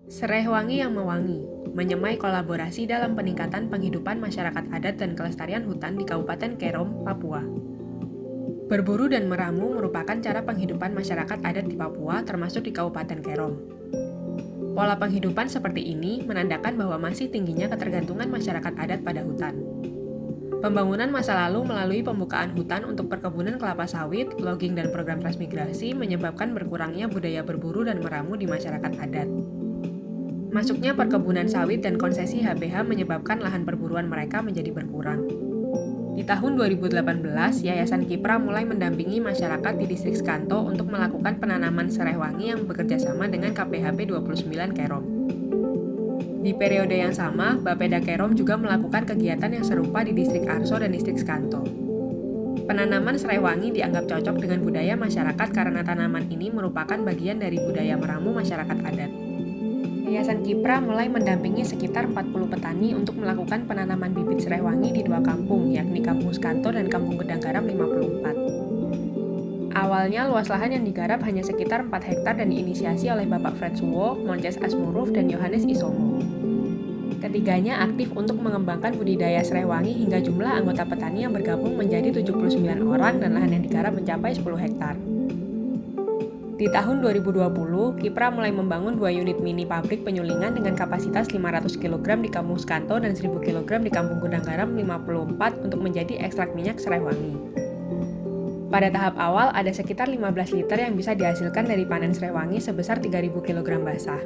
Sereh wangi yang mewangi, menyemai kolaborasi dalam peningkatan penghidupan masyarakat adat dan kelestarian hutan di Kabupaten Kerom, Papua. Berburu dan meramu merupakan cara penghidupan masyarakat adat di Papua, termasuk di Kabupaten Kerom. Pola penghidupan seperti ini menandakan bahwa masih tingginya ketergantungan masyarakat adat pada hutan. Pembangunan masa lalu melalui pembukaan hutan untuk perkebunan kelapa sawit, logging, dan program transmigrasi menyebabkan berkurangnya budaya berburu dan meramu di masyarakat adat. Masuknya perkebunan sawit dan konsesi HBH menyebabkan lahan perburuan mereka menjadi berkurang. Di tahun 2018, Yayasan Kipra mulai mendampingi masyarakat di distrik Skanto untuk melakukan penanaman sereh wangi yang bekerja sama dengan KPHP 29 Kerom. Di periode yang sama, Bapeda Kerom juga melakukan kegiatan yang serupa di distrik Arso dan distrik Skanto. Penanaman sereh wangi dianggap cocok dengan budaya masyarakat karena tanaman ini merupakan bagian dari budaya meramu masyarakat adat. Yayasan Kipra mulai mendampingi sekitar 40 petani untuk melakukan penanaman bibit sereh wangi di dua kampung, yakni Kampung Skanto dan Kampung Gedang Garam 54. Awalnya, luas lahan yang digarap hanya sekitar 4 hektar dan diinisiasi oleh Bapak Fred Suwo, Monces Asmuruf, dan Yohanes Isomo. Ketiganya aktif untuk mengembangkan budidaya sereh wangi hingga jumlah anggota petani yang bergabung menjadi 79 orang dan lahan yang digarap mencapai 10 hektar. Di tahun 2020, Kipra mulai membangun 2 unit mini pabrik penyulingan dengan kapasitas 500 kg di Kampung Skanto dan 1000 kg di Kampung Gedang Garam 54 untuk menjadi ekstrak minyak sereh wangi. Pada tahap awal, ada sekitar 15 liter yang bisa dihasilkan dari panen sereh wangi sebesar 3000 kg basah.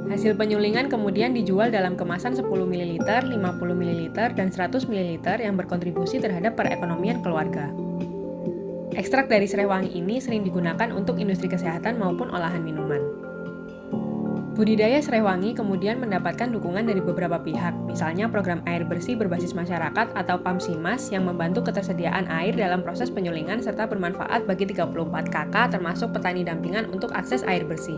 Hasil penyulingan kemudian dijual dalam kemasan 10 ml, 50 ml, dan 100 ml yang berkontribusi terhadap perekonomian keluarga. Ekstrak dari sereh wangi ini sering digunakan untuk industri kesehatan maupun olahan minuman. Budidaya sereh wangi kemudian mendapatkan dukungan dari beberapa pihak, misalnya program air bersih berbasis masyarakat atau PAMSIMAS yang membantu ketersediaan air dalam proses penyulingan serta bermanfaat bagi 34 KK termasuk petani dampingan untuk akses air bersih.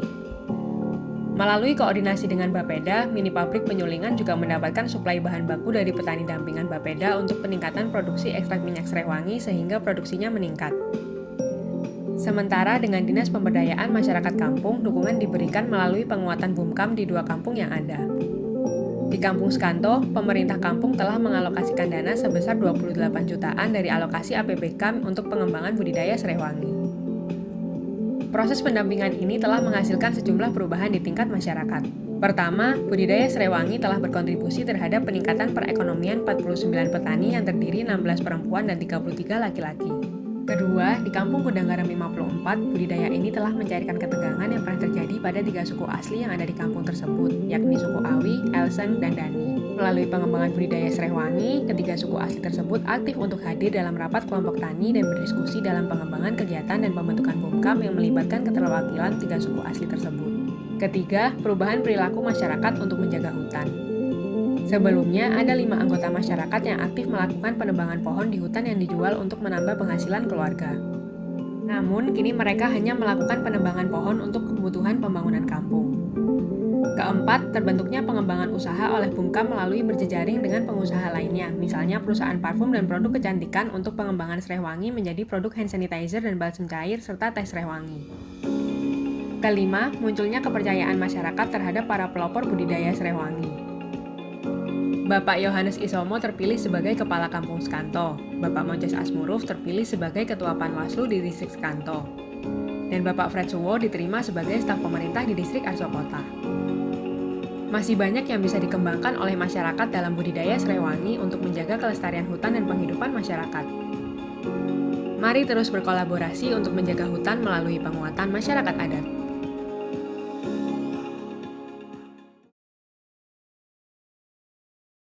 Melalui koordinasi dengan Bapeda, mini pabrik penyulingan juga mendapatkan suplai bahan baku dari petani dampingan Bapeda untuk peningkatan produksi ekstrak minyak sereh wangi sehingga produksinya meningkat. Sementara dengan Dinas Pemberdayaan Masyarakat Kampung, dukungan diberikan melalui penguatan BUMKAM di 2 kampung yang ada. Di Kampung Skanto, pemerintah kampung telah mengalokasikan dana sebesar 28 jutaan dari alokasi APBKAM untuk pengembangan budidaya sereh wangi. Proses pendampingan ini telah menghasilkan sejumlah perubahan di tingkat masyarakat. Pertama, budidaya sereh wangi telah berkontribusi terhadap peningkatan perekonomian 49 petani yang terdiri 16 perempuan dan 33 laki-laki. Kedua, di Kampung Gedang Garam 54, budidaya ini telah mencairkan ketegangan yang pernah terjadi pada 3 suku asli yang ada di kampung tersebut, yakni suku Awi, Elsen, dan Dani. Melalui pengembangan budidaya sereh wangi, ketiga suku asli tersebut aktif untuk hadir dalam rapat kelompok tani dan berdiskusi dalam pengembangan kegiatan dan pembentukan BUMKAM yang melibatkan keterwakilan 3 suku asli tersebut. Ketiga, perubahan perilaku masyarakat untuk menjaga hutan. Sebelumnya, ada 5 anggota masyarakat yang aktif melakukan penebangan pohon di hutan yang dijual untuk menambah penghasilan keluarga. Namun, kini mereka hanya melakukan penebangan pohon untuk kebutuhan pembangunan kampung. Keempat, terbentuknya pengembangan usaha oleh BUMKAM melalui berjejaring dengan pengusaha lainnya, misalnya perusahaan parfum dan produk kecantikan untuk pengembangan sereh wangi menjadi produk hand sanitizer dan balsem cair serta teh sereh wangi. Kelima, munculnya kepercayaan masyarakat terhadap para pelopor budidaya sereh wangi. Bapak Yohanes Isomo terpilih sebagai Kepala Kampung Skanto, Bapak Monces Asmuruf terpilih sebagai Ketua Panwaslu di distrik Skanto, dan Bapak Fred Suwo diterima sebagai staf pemerintah di distrik Arso Kota. Masih banyak yang bisa dikembangkan oleh masyarakat dalam budidaya sereh wangi untuk menjaga kelestarian hutan dan penghidupan masyarakat. Mari terus berkolaborasi untuk menjaga hutan melalui penguatan masyarakat adat.